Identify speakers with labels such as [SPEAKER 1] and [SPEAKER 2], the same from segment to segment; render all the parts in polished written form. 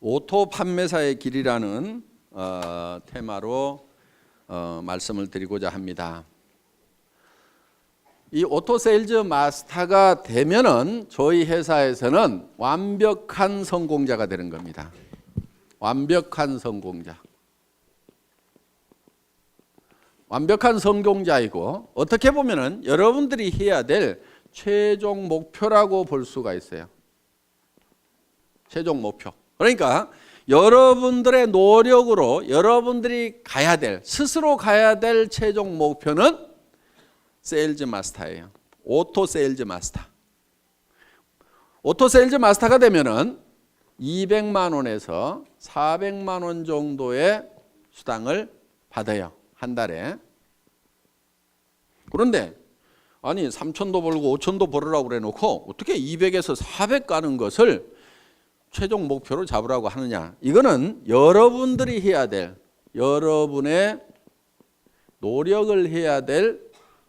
[SPEAKER 1] 오토 판매사의 길이라는 테마로 말씀을 드리고자 합니다. 이 오토 세일즈 마스터가 되면은 저희 회사에서는 완벽한 성공자가 되는 겁니다. 완벽한 성공자. 완벽한 성공자이고 어떻게 보면은 여러분들이 해야 될 최종 목표라고 볼 수가 있어요. 최종 목표. 그러니까 여러분들의 노력으로 여러분들이 가야 될, 스스로 가야 될 최종 목표는 세일즈 마스터예요. 오토 세일즈 마스터. 오토 세일즈 마스터가 되면은 200만 원에서 400만 원 정도의 수당을 받아요. 한 달에. 그런데 아니 3천도 벌고 5천도 벌으라고 그래 놓고 어떻게 200에서 400 가는 것을 최종 목표로 잡으라고 하느냐. 이거는 여러분들이 해야 될, 여러분의 노력을 해야 될,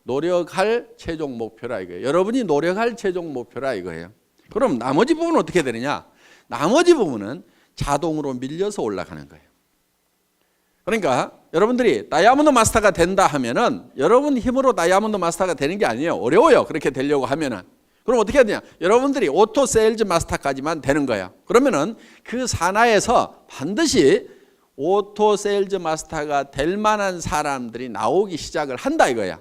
[SPEAKER 1] 노력할 최종 목표라 이거예요. 여러분이 노력할 최종 목표라 이거예요. 그럼 나머지 부분은 어떻게 되느냐. 나머지 부분은 자동으로 밀려서 올라가는 거예요. 그러니까 여러분들이 다이아몬드 마스터가 된다 하면은 여러분 힘으로 다이아몬드 마스터가 되는 게 아니에요. 어려워요. 그렇게 되려고 하면은. 그럼 어떻게 해야 되냐? 여러분들이 오토 세일즈 마스터까지만 되는 거예요. 그러면은 그 산하에서 반드시 오토 세일즈 마스터가 될 만한 사람들이 나오기 시작을 한다 이거야.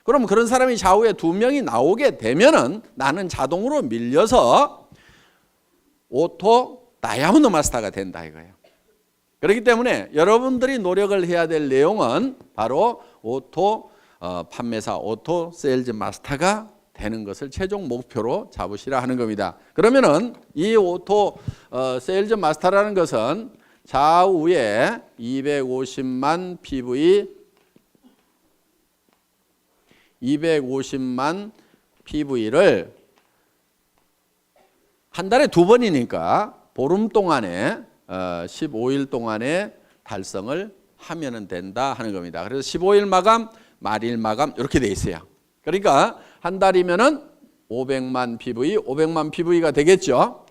[SPEAKER 1] 그럼 그런 사람이 좌우에 2명이 나오게 되면은 나는 자동으로 밀려서 오토 다이아몬드 마스터가 된다 이거예요. 그렇기 때문에 여러분들이 노력을 해야 될 내용은 바로 오토 판매사, 오토 세일즈 마스터가 되는 것을 최종 목표로 잡으시라 하는 겁니다. 그러면은 이 오토 세일즈 마스터라는 것은 좌우에 250만 PV를 한 달에 2번이니까 보름 동안에 15일 동안에 달성을 하면 된다 하는 겁니다. 그래서 15일 마감, 말일 마감 이렇게 돼 있어요. 그러니까 한 달이면은 500만 PV가 되겠죠.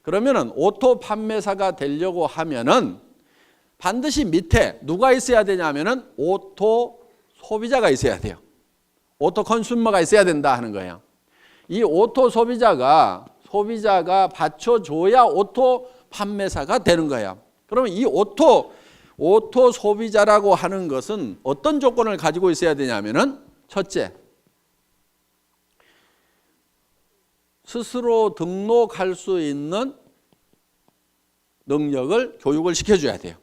[SPEAKER 1] 그러면은 오토 판매사가 되려고 하면은 반드시 밑에 누가 있어야 되냐면은 오토 소비자가 있어야 돼요. 오토 컨슈머가 있어야 된다 하는 거예요. 이 오토 소비자가 받쳐줘야 오토 판매사가 되는 거예요. 그러면 이 오토 소비자라고 하는 것은 어떤 조건을 가지고 있어야 되냐면은 첫째, 스스로 등록할 수 있는 능력을 교육을 시켜줘야 돼요.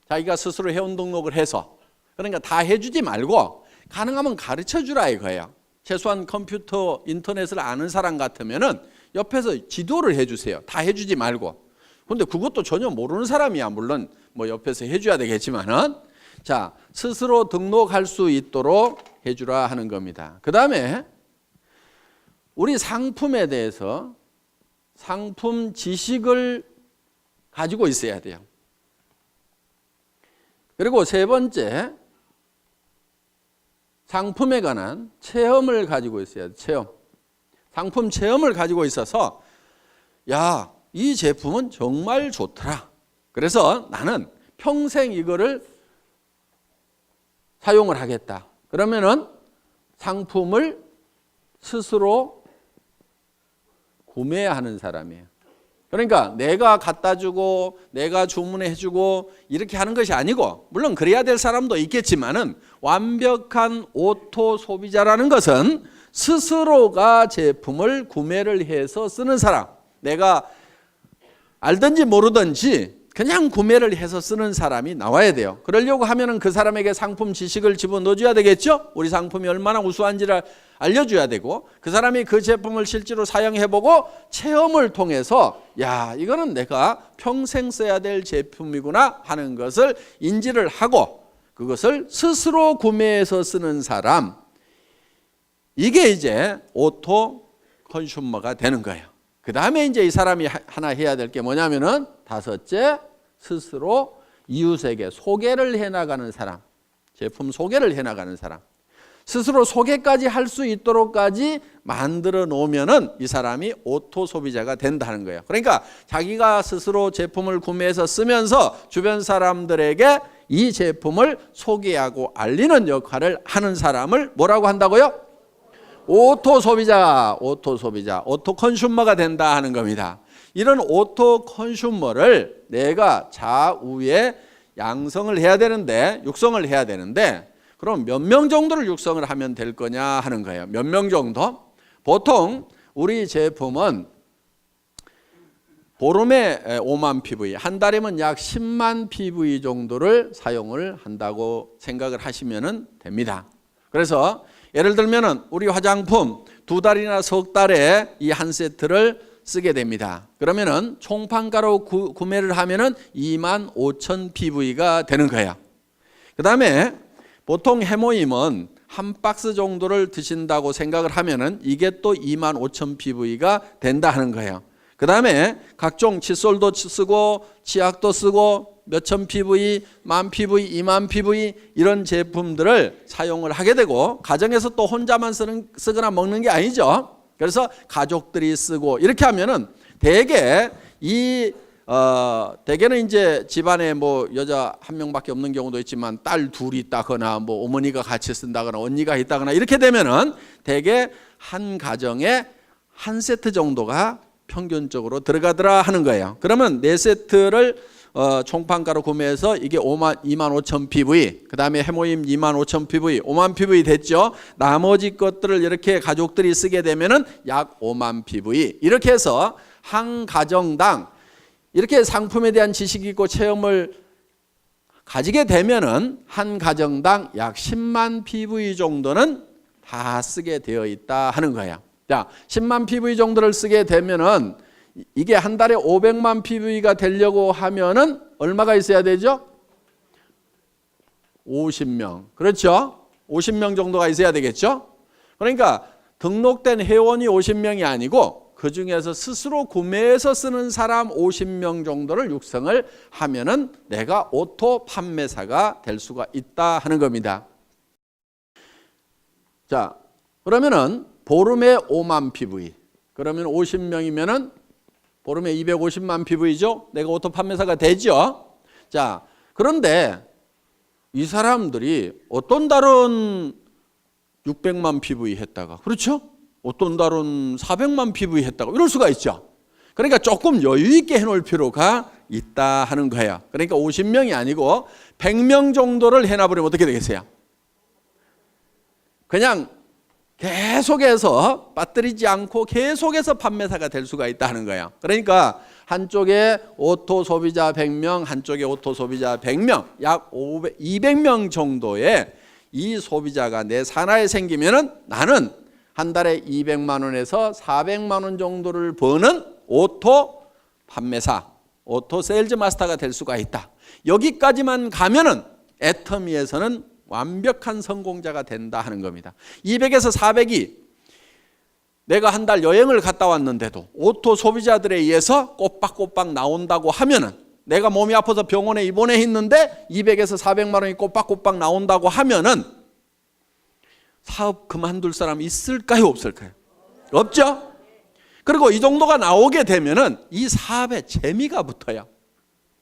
[SPEAKER 1] 자기가 스스로 회원 등록을 해서. 그러니까 다 해주지 말고 가능하면 가르쳐주라 이거예요. 최소한 컴퓨터, 인터넷을 아는 사람 같으면은 옆에서 지도를 해주세요. 다 해주지 말고. 근데 그것도 전혀 모르는 사람이야. 물론 뭐 옆에서 해줘야 되겠지만은. 자, 스스로 등록할 수 있도록 해주라 하는 겁니다. 그 다음에 우리 상품에 대해서 상품 지식을 가지고 있어야 돼요. 그리고 세 번째, 상품에 관한 체험을 가지고 있어야 돼요. 체험. 상품 체험을 가지고 있어서 야, 이 제품은 정말 좋더라. 그래서 나는 평생 이거를 사용을 하겠다. 그러면은 상품을 스스로 구매하는 사람이에요. 그러니까 내가 갖다 주고 내가 주문해 주고 이렇게 하는 것이 아니고, 물론 그래야 될 사람도 있겠지만은 완벽한 오토 소비자라는 것은 스스로가 제품을 구매를 해서 쓰는 사람. 내가 알든지 모르든지 그냥 구매를 해서 쓰는 사람이 나와야 돼요. 그러려고 하면은 그 사람에게 상품 지식을 집어넣어줘야 되겠죠. 우리 상품이 얼마나 우수한지를 알려줘야 되고, 그 사람이 그 제품을 실제로 사용해보고 체험을 통해서 야, 이거는 내가 평생 써야 될 제품이구나 하는 것을 인지를 하고 그것을 스스로 구매해서 쓰는 사람, 이게 이제 오토 컨슈머가 되는 거예요. 그 다음에 이제 이 사람이 하나 해야 될 게 뭐냐면은 다섯째, 스스로 이웃에게 소개를 해나가는 사람, 제품 소개를 해나가는 사람. 스스로 소개까지 할 수 있도록까지 만들어 놓으면은 이 사람이 오토 소비자가 된다는 거예요. 그러니까 자기가 스스로 제품을 구매해서 쓰면서 주변 사람들에게 이 제품을 소개하고 알리는 역할을 하는 사람을 뭐라고 한다고요? 오토 소비자, 오토 컨슈머가 된다 하는 겁니다. 이런 오토 컨슈머를 내가 좌우에 양성을 해야 되는데, 육성을 해야 되는데, 그럼 몇 명 정도를 육성을 하면 될 거냐 하는 거예요. 몇 명 정도? 보통 우리 제품은 보름에 5만 PV, 한 달이면 약 10만 PV 정도를 사용을 한다고 생각을 하시면 됩니다. 그래서 예를 들면은 우리 화장품 2달이나 석 달에 이 한 세트를 쓰게 됩니다. 그러면은 총판가로 구매를 하면은 2만 5천 PV가 되는 거야. 그 다음에 보통 해모임은 한 박스 정도를 드신다고 생각을 하면은 이게 또 2만 5천 PV가 된다 하는 거예요. 그 다음에 각종 칫솔도 쓰고 치약도 쓰고 몇천 PV, 만 PV, 2만 PV 이런 제품들을 사용을 하게 되고, 가정에서 또 혼자만 쓰거나 먹는 게 아니죠. 그래서 가족들이 쓰고 이렇게 하면은 대개는 이제 집안에 뭐 여자 한 명밖에 없는 경우도 있지만 딸 둘이 있다거나 뭐 어머니가 같이 쓴다거나 언니가 있다거나 이렇게 되면은 대개 한 가정에 한 세트 정도가 평균적으로 들어가더라 하는 거예요. 그러면 4세트를 총판가로 구매해서 이게 2만 5천 PV, 그 다음에 해모임 2만 5천 PV, 5만 PV 됐죠. 나머지 것들을 이렇게 가족들이 쓰게 되면은 약 5만 PV. 이렇게 해서 한 가정당 이렇게 상품에 대한 지식이 있고 체험을 가지게 되면은 한 가정당 약 10만 PV 정도는 다 쓰게 되어 있다 하는 거예요. 자, 10만 PV 정도를 쓰게 되면은 이게 한 달에 500만 PV가 되려고 하면은 얼마가 있어야 되죠? 50명. 그렇죠? 50명 정도가 있어야 되겠죠? 그러니까 등록된 회원이 50명이 아니고 그 중에서 스스로 구매해서 쓰는 사람 50명 정도를 육성을 하면은 내가 오토 판매사가 될 수가 있다 하는 겁니다. 자, 그러면은 보름에 5만 PV. 그러면 50명이면은 보름에 250만 PV죠? 내가 오토 판매사가 되죠? 자, 그런데 이 사람들이 어떤 달은 600만 PV 했다가, 그렇죠? 어떤 달은 400만 PV 했다가 이럴 수가 있죠. 그러니까 조금 여유 있게 해놓을 필요가 있다 하는 거예요. 그러니까 50명이 아니고 100명 정도를 해놔버리면 어떻게 되겠어요? 그냥 계속해서 빠뜨리지 않고 계속해서 판매사가 될 수가 있다는 거예요. 그러니까 한쪽에 오토 소비자 100명, 한쪽에 오토 소비자 100명, 약 200명 정도의 이 소비자가 내 산하에 생기면은 나는 한 달에 200만 원에서 400만 원 정도를 버는 오토 판매사, 오토 세일즈 마스터가 될 수가 있다. 여기까지만 가면은 애터미에서는 완벽한 성공자가 된다 하는 겁니다. 200에서 400이 내가 한 달 여행을 갔다 왔는데도 오토 소비자들에 의해서 꼬박꼬박 나온다고 하면은, 내가 몸이 아파서 병원에 입원해 있는데 200에서 400만 원이 꼬박꼬박 나온다고 하면은 사업 그만둘 사람 있을까요, 없을까요? 없죠? 그리고 이 정도가 나오게 되면은 이 사업에 재미가 붙어요.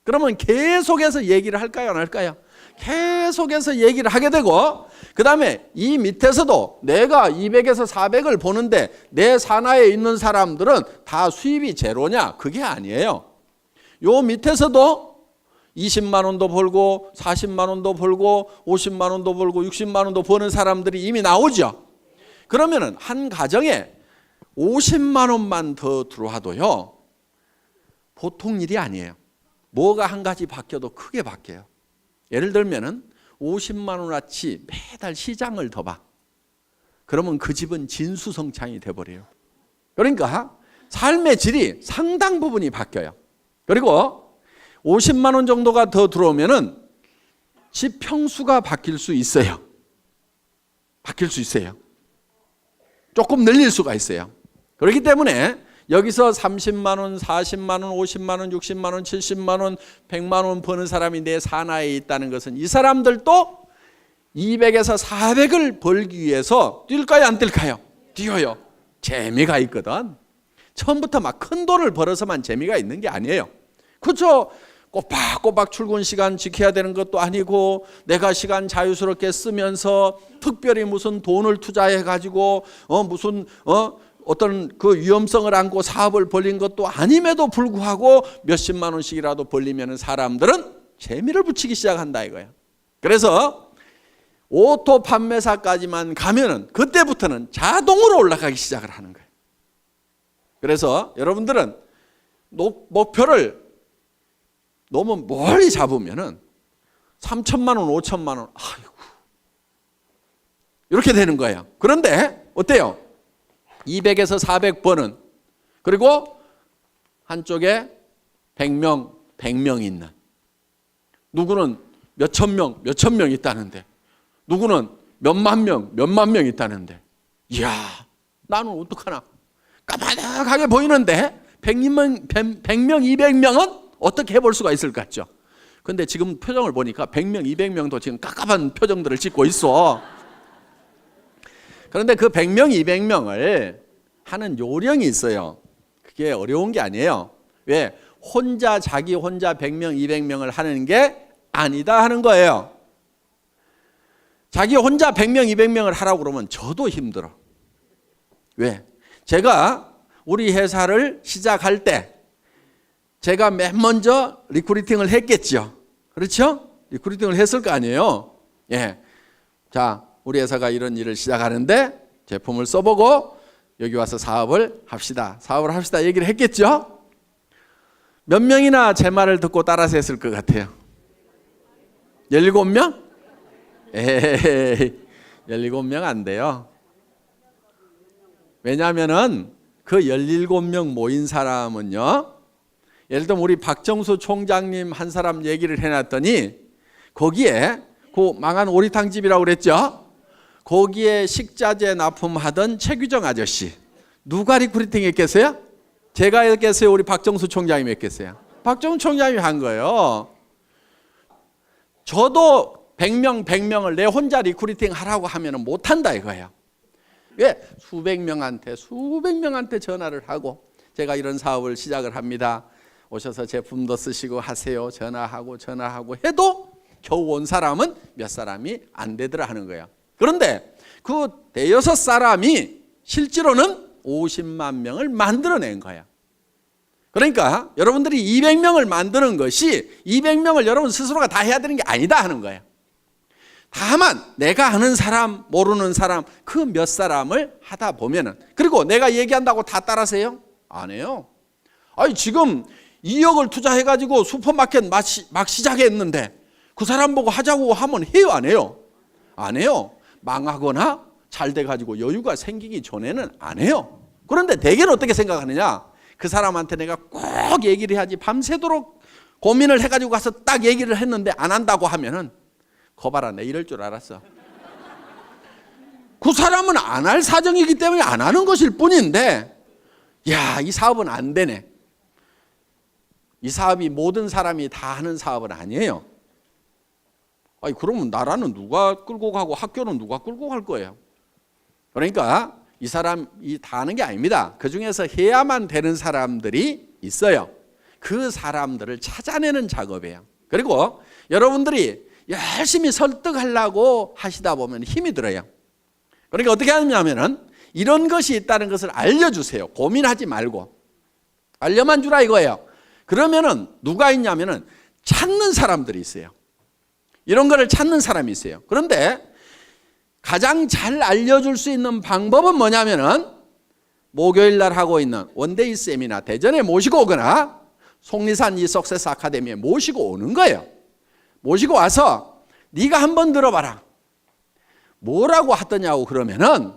[SPEAKER 1] 그러면 계속해서 얘기를 할까요, 안 할까요? 계속해서 얘기를 하게 되고, 그 다음에 이 밑에서도 내가 200에서 400을 보는데 내 산하에 있는 사람들은 다 수입이 제로냐? 그게 아니에요. 요 밑에서도 20만 원도 벌고 40만 원도 벌고 50만 원도 벌고 60만 원도 버는 사람들이 이미 나오죠. 그러면은 한 가정에 50만 원만 더 들어와도요, 보통 일이 아니에요. 뭐가 한 가지 바뀌어도 크게 바뀌어요. 예를 들면은 50만 원어치 매달 시장을 더 봐. 그러면 그 집은 진수성찬이 돼버려요. 그러니까 삶의 질이 상당 부분이 바뀌어요. 그리고 50만 원 정도가 더 들어오면은 집 평수가 바뀔 수 있어요. 바뀔 수 있어요. 조금 늘릴 수가 있어요. 그렇기 때문에 여기서 30만 원, 40만 원, 50만 원, 60만 원, 70만 원, 100만 원 버는 사람이 내 산하에 있다는 것은 이 사람들도 200에서 400을 벌기 위해서 뛸까요, 안 뛸까요? 뛰어요. 재미가 있거든. 처음부터 막 큰 돈을 벌어서만 재미가 있는 게 아니에요. 그렇죠? 꼬박꼬박 출근 시간 지켜야 되는 것도 아니고, 내가 시간 자유스럽게 쓰면서 특별히 무슨 돈을 투자해 가지고 어떤 그 위험성을 안고 사업을 벌린 것도 아님에도 불구하고 몇십만 원씩이라도 벌리면 사람들은 재미를 붙이기 시작한다 이거야. 그래서 오토 판매사까지만 가면은 그때부터는 자동으로 올라가기 시작을 하는 거예요. 그래서 여러분들은 목표를 너무 멀리 잡으면은 3천만 원, 5천만 원, 아이고, 이렇게 되는 거예요. 그런데 어때요? 200에서 400번은, 그리고 한쪽에 100명 있는, 누구는 몇천 명 있다는데, 누구는 몇만 명 있다는데, 이야, 나는 어떡하나? 까마득하게 보이는데 100명, 200명은 어떻게 해볼 수가 있을 것 같죠? 근데 지금 표정을 보니까 100명, 200명도 지금 깝깝한 표정들을 짓고 있어. 그런데 그 100명, 200명을 하는 요령이 있어요. 그게 어려운 게 아니에요. 왜? 자기 혼자 100명, 200명을 하는 게 아니다 하는 거예요. 자기 혼자 100명, 200명을 하라고 그러면 저도 힘들어. 왜? 제가 우리 회사를 시작할 때 제가 맨 먼저 리크루팅을 했겠죠. 그렇죠? 리크루팅을 했을 거 아니에요. 예. 자, 우리 회사가 이런 일을 시작하는데 제품을 써보고 여기 와서 사업을 합시다. 얘기를 했겠죠? 몇 명이나 제 말을 듣고 따라서 했을 것 같아요? 17명? 에이, 17명 안 돼요. 왜냐하면은 그 17명 모인 사람은요, 예를 들면 우리 박정수 총장님 한 사람 얘기를 해놨더니 거기에 그 망한 오리탕집이라고 그랬죠? 거기에 식자재 납품하던 최규정 아저씨, 누가 리크루팅 했겠어요? 제가 했겠어요? 우리 박정수 총장님이 했겠어요? 박정수 총장님이 한 거예요. 저도 100명을 내 혼자 리크루팅 하라고 하면 못한다 이거예요. 왜? 수백 명한테 전화를 하고, 제가 이런 사업을 시작을 합니다. 오셔서 제품도 쓰시고 하세요. 전화하고 해도 겨우 온 사람은 몇 사람이 안 되더라 하는 거예요. 그런데 그 대여섯 사람이 실제로는 50만 명을 만들어낸 거예요. 그러니까 여러분들이 200명을 만드는 것이 200명을 여러분 스스로가 다 해야 되는 게 아니다 하는 거예요. 다만 내가 아는 사람, 모르는 사람, 그 몇 사람을 하다 보면은, 그리고 내가 얘기한다고 다 따라서요? 안 해요. 아니 지금 2억을 투자해가지고 슈퍼마켓 막 시작했는데 그 사람 보고 하자고 하면 해요, 안 해요? 안 해요. 망하거나 잘 돼가지고 여유가 생기기 전에는 안 해요. 그런데 대개는 어떻게 생각하느냐? 그 사람한테 내가 꼭 얘기를 해야지, 밤새도록 고민을 해가지고 가서 딱 얘기를 했는데 안 한다고 하면은, 거봐라, 내 이럴 줄 알았어. 그 사람은 안 할 사정이기 때문에 안 하는 것일 뿐인데, 야, 이 사업은 안 되네. 이 사업이 모든 사람이 다 하는 사업은 아니에요. 아니, 그러면 나라는 누가 끌고 가고 학교는 누가 끌고 갈 거예요? 그러니까 이 사람이 다 하는 게 아닙니다. 그 중에서 해야만 되는 사람들이 있어요. 그 사람들을 찾아내는 작업이에요. 그리고 여러분들이 열심히 설득하려고 하시다 보면 힘이 들어요. 그러니까 어떻게 하냐면은 이런 것이 있다는 것을 알려주세요. 고민하지 말고 알려만 주라 이거예요. 그러면은 누가 있냐면은 찾는 사람들이 있어요. 이런 거를 찾는 사람이 있어요. 그런데 가장 잘 알려줄 수 있는 방법은 뭐냐면은 목요일 날 하고 있는 원데이 세미나 대전에 모시고 오거나 속리산 이 석세스 아카데미에 모시고 오는 거예요. 모시고 와서 네가 한번 들어봐라. 뭐라고 하더냐고 그러면은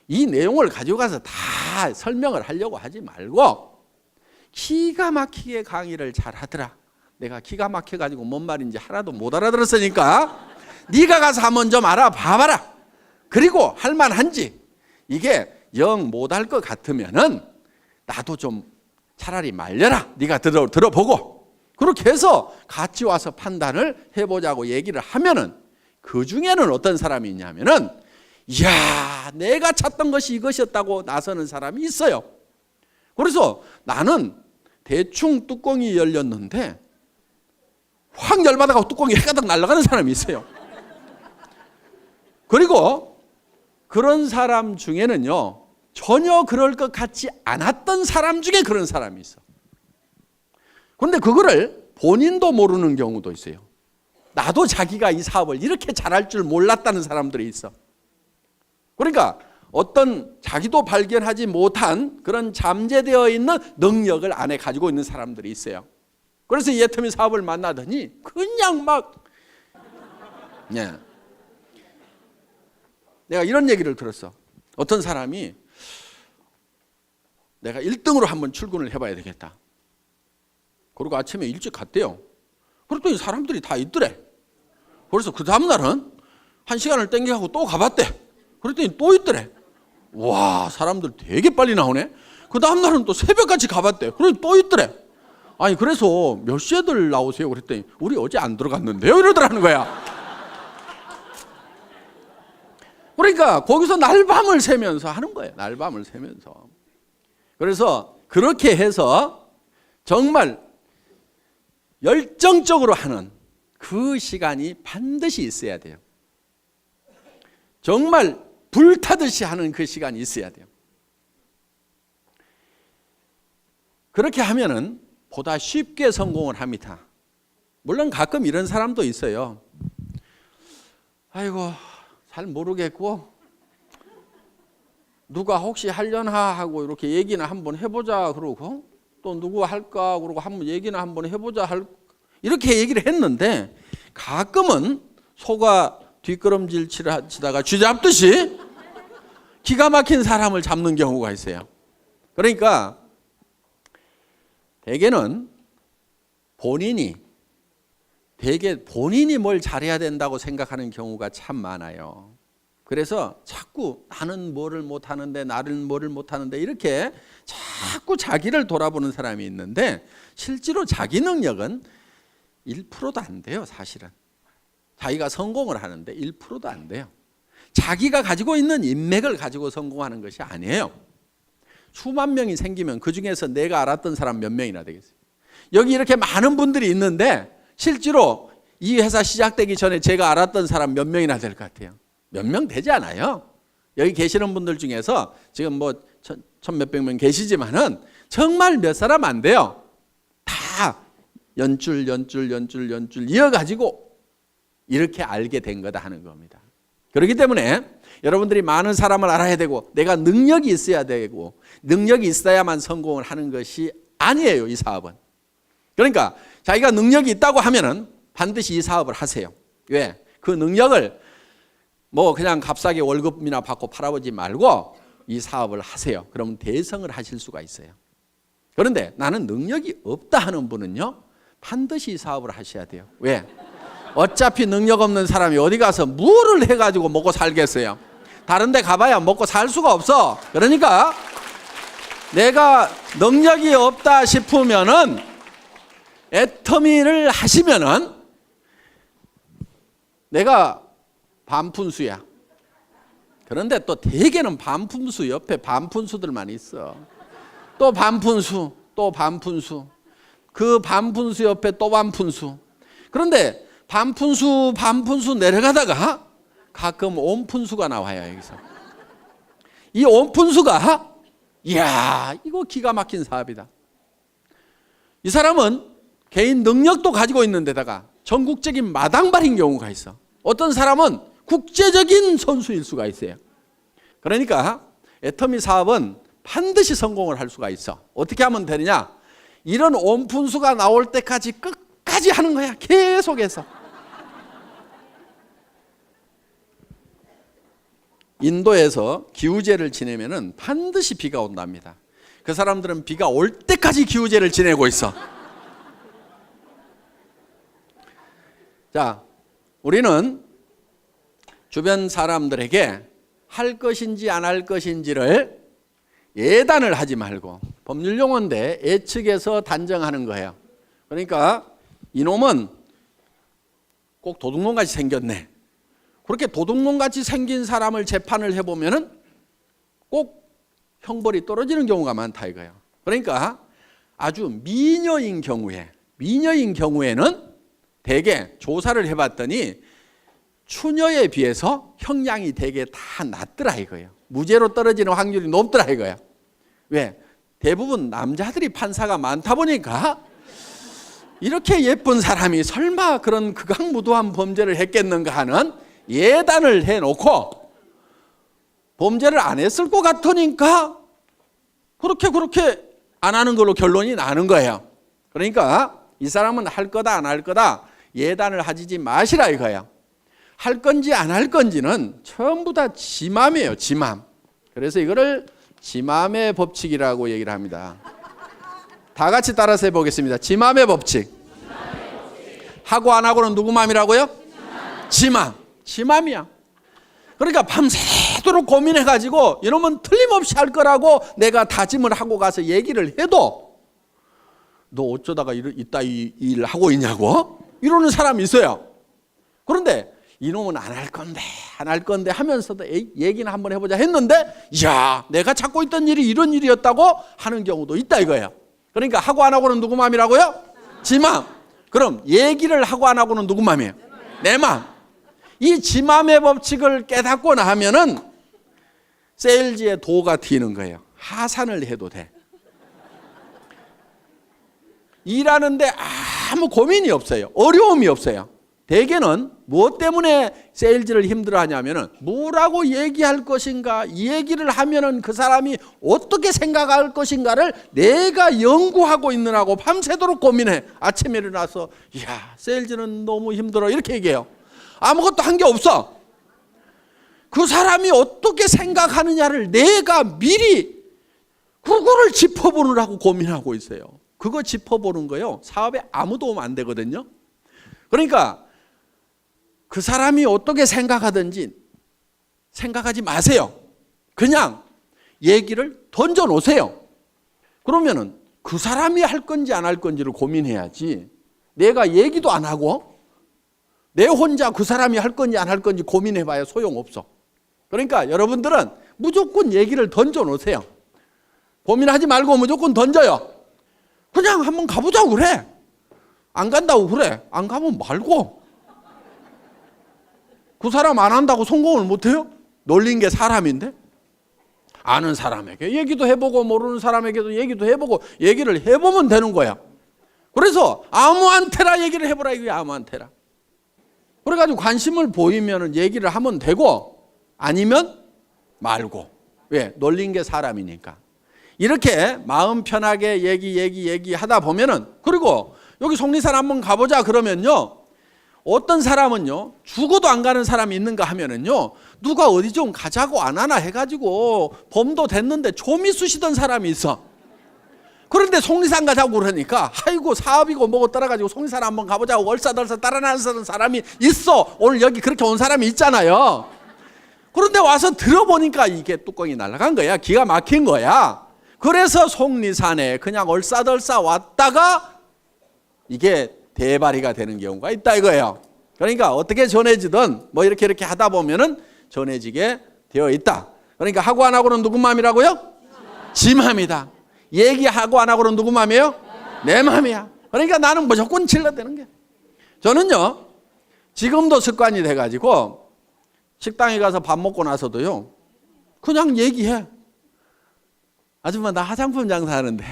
[SPEAKER 1] 이 내용을 가지고 가서 다 설명을 하려고 하지 말고 기가 막히게 강의를 잘 하더라. 내가 기가 막혀가지고 뭔 말인지 하나도 못 알아들었으니까 네가 가서 한번 좀 알아봐봐라. 그리고 할만한지, 이게 영 못할 것 같으면은 나도 좀 차라리 말려라. 네가 들어보고 그렇게 해서 같이 와서 판단을 해보자고 얘기를 하면은 그 중에는 어떤 사람이 있냐면은 이야, 내가 찾던 것이 이것이었다고 나서는 사람이 있어요. 그래서 나는 대충 뚜껑이 열렸는데 확 열받아가고 뚜껑이 해가닥 날아가는 사람이 있어요. 그리고 그런 사람 중에는요, 전혀 그럴 것 같지 않았던 사람 중에 그런 사람이 있어. 그런데 그거를 본인도 모르는 경우도 있어요. 나도 자기가 이 사업을 이렇게 잘할 줄 몰랐다는 사람들이 있어. 그러니까 어떤 자기도 발견하지 못한 그런 잠재되어 있는 능력을 안에 가지고 있는 사람들이 있어요. 그래서 이 애터미 사업을 만나더니 그냥 막 내가 이런 얘기를 들었어. 어떤 사람이 내가 1등으로 한번 출근을 해봐야 되겠다. 그리고 아침에 일찍 갔대요. 그랬더니 사람들이 다 있더래. 그래서 그 다음날은 1시간을 땡겨가고 또 가봤대. 그랬더니 또 있더래. 와, 사람들 되게 빨리 나오네. 그 다음날은 또 새벽까지 가봤대. 그래서 또 있더래. 아니, 그래서 몇 시에들 나오세요? 그랬더니 우리 어제 안 들어갔는데요? 이러더라는 거야. 그러니까 거기서 날밤을 새면서 하는 거예요. 날밤을 새면서. 그래서 그렇게 해서 정말 열정적으로 하는 그 시간이 반드시 있어야 돼요. 정말 불타듯이 하는 그 시간이 있어야 돼요. 그렇게 하면은 보다 쉽게 성공을 합니다. 물론 가끔 이런 사람도 있어요. 아이고, 잘 모르겠고 누가 혹시 하려나 하고 이렇게 얘기나 한번 해보자 그러고 또 누구 할까 그러고 한번 얘기나 한번 해보자 이렇게 얘기를 했는데 가끔은 소가 뒷걸음질 치다가 쥐 잡듯이 기가 막힌 사람을 잡는 경우가 있어요. 그러니까 대개는 본인이 뭘 잘해야 된다고 생각하는 경우가 참 많아요. 그래서 자꾸 나는 뭐를 못하는데 나는 뭐를 못하는데 이렇게 자꾸 자기를 돌아보는 사람이 있는데 실제로 자기 능력은 1%도 안 돼요. 사실은 자기가 성공을 하는데 1%도 안 돼요. 자기가 가지고 있는 인맥을 가지고 성공하는 것이 아니에요. 수만 명이 생기면 그중에서 내가 알았던 사람 몇 명이나 되겠어요. 여기 이렇게 많은 분들이 있는데 실제로 이 회사 시작되기 전에 제가 알았던 사람 몇 명이나 될 것 같아요? 몇 명 되지 않아요. 여기 계시는 분들 중에서 지금 뭐 천 몇백 명 계시지만은 정말 몇 사람 안 돼요. 다 연줄 이어가지고 이렇게 알게 된 거다 하는 겁니다. 그렇기 때문에 여러분들이 많은 사람을 알아야 되고 내가 능력이 있어야 되고 능력이 있어야만 성공을 하는 것이 아니에요. 이 사업은. 그러니까 자기가 능력이 있다고 하면은 반드시 이 사업을 하세요. 왜? 그 능력을 뭐 그냥 값싸게 월급이나 받고 팔아보지 말고 이 사업을 하세요. 그러면 대성을 하실 수가 있어요. 그런데 나는 능력이 없다 하는 분은요, 반드시 이 사업을 하셔야 돼요. 왜? 어차피 능력 없는 사람이 어디 가서 뭐를 해가지고 먹고 살겠어요. 다른 데 가봐야 먹고 살 수가 없어. 그러니까 내가 능력이 없다 싶으면은 애터미를 하시면은 내가 반푼수야. 그런데 또 대개는 반푼수 옆에 반푼수들만 있어. 또 반푼수, 또 반푼수. 그 반푼수 옆에 또 반푼수. 그런데 반푼수 내려가다가 가끔 온푼수가 나와요. 여기서. 이 온푼수가 이야, 이거 기가 막힌 사업이다. 이 사람은 개인 능력도 가지고 있는 데다가 전국적인 마당발인 경우가 있어. 어떤 사람은 국제적인 선수일 수가 있어요. 그러니까 애터미 사업은 반드시 성공을 할 수가 있어. 어떻게 하면 되느냐? 이런 온푼수가 나올 때까지 끝까지 하는 거야. 계속해서. 인도에서 기우제를 지내면은 반드시 비가 온답니다. 그 사람들은 비가 올 때까지 기우제를 지내고 있어. 자, 우리는 주변 사람들에게 할 것인지 안 할 것인지를 예단을 하지 말고, 법률 용어인데 예측해서 단정하는 거예요. 그러니까 이놈은 꼭 도둑놈같이 생겼네. 그렇게 도둑놈같이 생긴 사람을 재판을 해보면은 꼭 형벌이 떨어지는 경우가 많다 이거예요. 그러니까 아주 미녀인 경우에는 대개 조사를 해봤더니 추녀에 비해서 형량이 대개 다 낮더라 이거예요. 무죄로 떨어지는 확률이 높더라 이거예요. 왜? 대부분 남자들이 판사가 많다 보니까 이렇게 예쁜 사람이 설마 그런 극악무도한 범죄를 했겠는가 하는 예단을 해놓고 범죄를 안 했을 것 같으니까 그렇게 안 하는 걸로 결론이 나는 거예요. 그러니까 이 사람은 할 거다 안 할 거다 예단을 하지 마시라 이거예요. 할 건지 안 할 건지는 전부 다 지 맘이에요. 지 맘. 그래서 이거를 지 맘의 법칙이라고 얘기를 합니다. 다 같이 따라서 해보겠습니다. 지 맘의 법칙. 하고 안 하고는 누구 맘이라고요? 지 맘. 지 맘이야. 그러니까 밤새도록 고민해가지고 이놈은 틀림없이 할 거라고 내가 다짐을 하고 가서 얘기를 해도 너 어쩌다가 이따 이 일 하고 있냐고 이러는 사람이 있어요. 그런데 이놈은 안 할 건데 하면서도 얘기는 한번 해보자 했는데 야 내가 찾고 있던 일이 이런 일이었다고 하는 경우도 있다 이거예요. 그러니까 하고 안 하고는 누구 맘이라고요? 지 맘. 그럼 얘기를 하고 안 하고는 누구 맘이에요? 내 맘. 이 지 맘의 법칙을 깨닫고 나면은 세일즈의 도가 튀는 거예요. 하산을 해도 돼. 일하는데 아무 고민이 없어요. 어려움이 없어요. 대개는 무엇 때문에 세일즈를 힘들어하냐면은 뭐라고 얘기할 것인가, 이 얘기를 하면은 그 사람이 어떻게 생각할 것인가를 내가 연구하고 있느라고 밤새도록 고민해. 아침에 일어나서 야 세일즈는 너무 힘들어 이렇게 얘기해요. 아무것도 한 게 없어. 그 사람이 어떻게 생각하느냐를 내가 미리 그거를 짚어보느라고 고민하고 있어요. 그거 짚어보는 거요 사업에 아무 도움 안 되거든요. 그러니까 그 사람이 어떻게 생각하든지 생각하지 마세요. 그냥 얘기를 던져 놓으세요. 그러면은 그 사람이 할 건지 안 할 건지를 고민해야지 내가 얘기도 안 하고 내 혼자 그 사람이 할 건지 안 할 건지 고민해봐야 소용없어. 그러니까 여러분들은 무조건 얘기를 던져 놓으세요. 고민하지 말고 무조건 던져요. 그냥 한번 가보자고 그래. 안 간다고 그래. 안 가면 말고. 그 사람 안 한다고 성공을 못해요? 놀린 게 사람인데? 아는 사람에게 얘기도 해보고 모르는 사람에게도 얘기도 해보고 얘기를 해보면 되는 거야. 그래서 아무한테나 얘기를 해보라 이거야. 아무한테나. 그래가지고 관심을 보이면 얘기를 하면 되고 아니면 말고. 왜? 놀린 게 사람이니까. 이렇게 마음 편하게 얘기하다 보면은 그리고 여기 속리산 한번 가보자 그러면요. 어떤 사람은요 죽어도 안 가는 사람이 있는가 하면은요 누가 어디 좀 가자고 안 하나 해가지고 범도 됐는데 좀이 쑤시던 사람이 있어. 그런데 속리산 가자고 그러니까 아이고 사업이고 뭐고 따라가지고 속리산 한번 가보자고 얼싸덜싸 따라나서는 사람이 있어. 오늘 여기 그렇게 온 사람이 있잖아요. 그런데 와서 들어보니까 이게 뚜껑이 날아간 거야. 기가 막힌 거야. 그래서 속리산에 그냥 얼싸덜싸 왔다가 이게 대바리가 되는 경우가 있다 이거예요. 그러니까 어떻게 전해지든 뭐 이렇게 하다 보면은 전해지게 되어 있다. 그러니까 하고 안 하고는 누구 마음이라고요? 지 마음이다. 얘기하고 안 하고는 누구 마음이에요? 내 마음이야. 그러니까 나는 무조건 질러대는 게. 저는요 지금도 습관이 돼가지고 식당에 가서 밥 먹고 나서도요 그냥 얘기해. 아줌마 나 화장품 장사하는데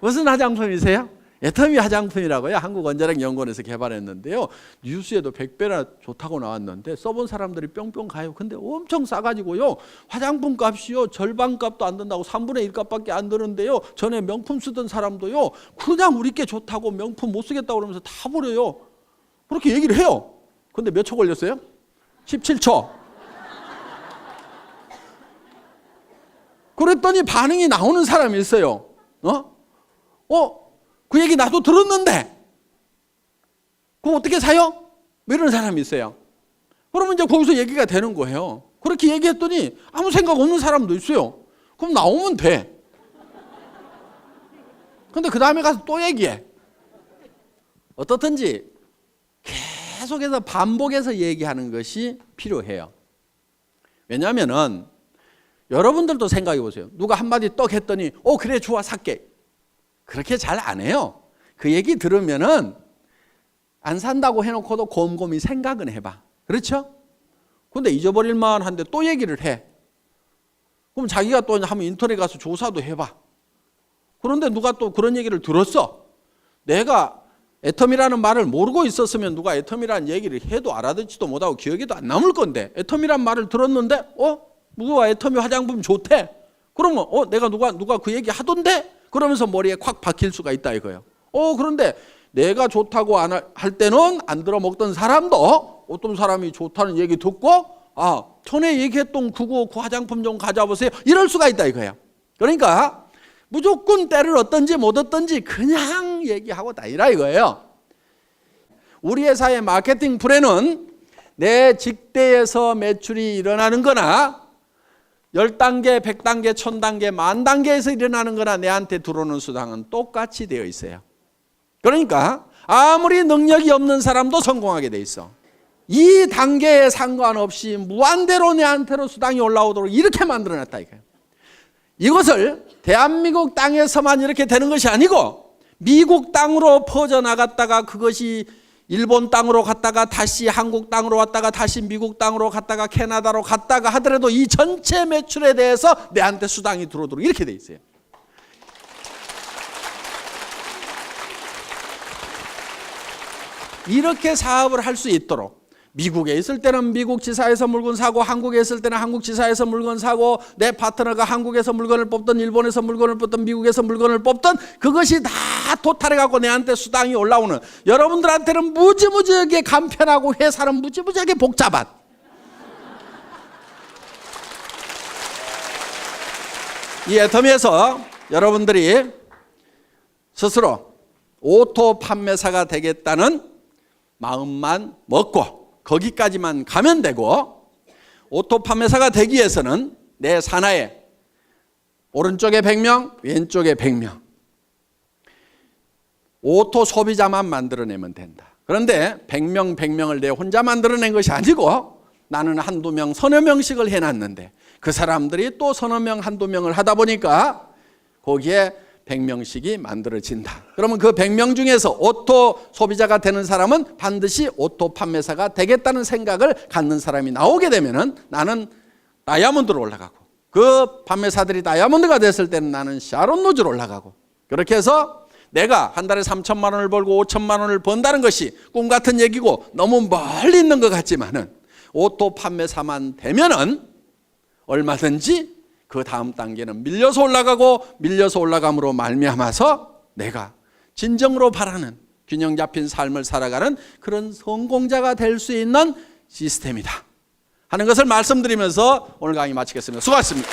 [SPEAKER 1] 무슨 화장품이세요? 애터미 화장품이라고요. 한국원자력연구원에서 개발했는데요. 뉴스에도 100배나 좋다고 나왔는데 써본 사람들이 뿅뿅 가요. 근데 엄청 싸가지고요. 화장품 값이요. 절반 값도 안 든다고 3분의 1 값밖에 안 드는데요. 전에 명품 쓰던 사람도요. 그냥 우리께 좋다고 명품 못 쓰겠다고 그러면서 다 버려요. 그렇게 얘기를 해요. 근데 몇 초 걸렸어요? 17초. 그랬더니 반응이 나오는 사람이 있어요. 그 얘기 나도 들었는데 그럼 어떻게 사요? 뭐 이런 사람이 있어요. 그러면 이제 거기서 얘기가 되는 거예요. 그렇게 얘기했더니 아무 생각 없는 사람도 있어요. 그럼 나오면 돼. 근데 그 다음에 가서 또 얘기해. 어떻든지 계속해서 반복해서 얘기하는 것이 필요해요. 왜냐하면은 여러분들도 생각해 보세요. 누가 한마디 떡 했더니 그래 좋아 살게. 그렇게 잘 안 해요. 그 얘기 들으면은 안 산다고 해놓고도 곰곰이 생각은 해봐. 그렇죠? 근데 잊어버릴 만한데 또 얘기를 해. 그럼 자기가 또 한번 인터넷 가서 조사도 해봐. 그런데 누가 또 그런 얘기를 들었어. 내가 애텀이라는 말을 모르고 있었으면 누가 애텀이라는 얘기를 해도 알아듣지도 못하고 기억에도 안 남을 건데, 애텀이란 말을 들었는데 누가 애텀이 화장품 좋대. 그러면 내가 누가 그 얘기 하던데? 그러면서 머리에 콱 박힐 수가 있다 이거예요. 그런데 내가 좋다고 할 때는 안 들어먹던 사람도 어떤 사람이 좋다는 얘기 듣고 전에 얘기했던 그 화장품 좀 가져와보세요. 이럴 수가 있다 이거예요. 그러니까 무조건 때를 얻든지 못 얻든지 그냥 얘기하고 다니라 이거예요. 우리 회사의 마케팅 플랜은 내 직대에서 매출이 일어나는 거나 10단계, 100단계, 1000단계, 10,000단계에서 일어나는 거나 내한테 들어오는 수당은 똑같이 되어 있어요. 그러니까 아무리 능력이 없는 사람도 성공하게 돼 있어. 이 단계에 상관없이 무한대로 내한테로 수당이 올라오도록 이렇게 만들어놨다 이거예요. 이것을 대한민국 땅에서만 이렇게 되는 것이 아니고 미국 땅으로 퍼져나갔다가 그것이 일본 땅으로 갔다가 다시 한국 땅으로 왔다가 다시 미국 땅으로 갔다가 캐나다로 갔다가 하더라도 이 전체 매출에 대해서 내한테 수당이 들어오도록 이렇게 돼 있어요. 이렇게 사업을 할 수 있도록 미국에 있을 때는 미국 지사에서 물건 사고, 한국에 있을 때는 한국 지사에서 물건 사고, 내 파트너가 한국에서 물건을 뽑든 일본에서 물건을 뽑든 미국에서 물건을 뽑든 그것이 다 토탈해갖고 내한테 수당이 올라오는, 여러분들한테는 무지무지하게 간편하고 회사는 무지무지하게 복잡한, 이 애터미에서 여러분들이 스스로 오토 판매사가 되겠다는 마음만 먹고 거기까지만 가면 되고, 오토 판매사가 되기 위해서는 내 산하에 오른쪽에 100명, 왼쪽에 100명 오토 소비자만 만들어내면 된다. 그런데 100명, 100명을 내 혼자 만들어낸 것이 아니고 나는 한두 명, 서너 명씩을 해놨는데 그 사람들이 또 서너 명, 한두 명을 하다 보니까 거기에 100명씩이 만들어진다. 그러면 그 100명 중에서 오토 소비자가 되는 사람은 반드시 오토 판매사가 되겠다는 생각을 갖는 사람이 나오게 되면은 나는 다이아몬드로 올라가고, 그 판매사들이 다이아몬드가 됐을 때는 나는 샤론 노즈로 올라가고, 그렇게 해서 내가 한 달에 3천만 원을 벌고 5천만 원을 번다는 것이 꿈 같은 얘기고 너무 멀리 있는 것 같지만은 오토 판매사만 되면은 얼마든지 그 다음 단계는 밀려서 올라가고, 밀려서 올라감으로 말미암아서 내가 진정으로 바라는 균형 잡힌 삶을 살아가는 그런 성공자가 될 수 있는 시스템이다 하는 것을 말씀드리면서 오늘 강의 마치겠습니다. 수고하셨습니다.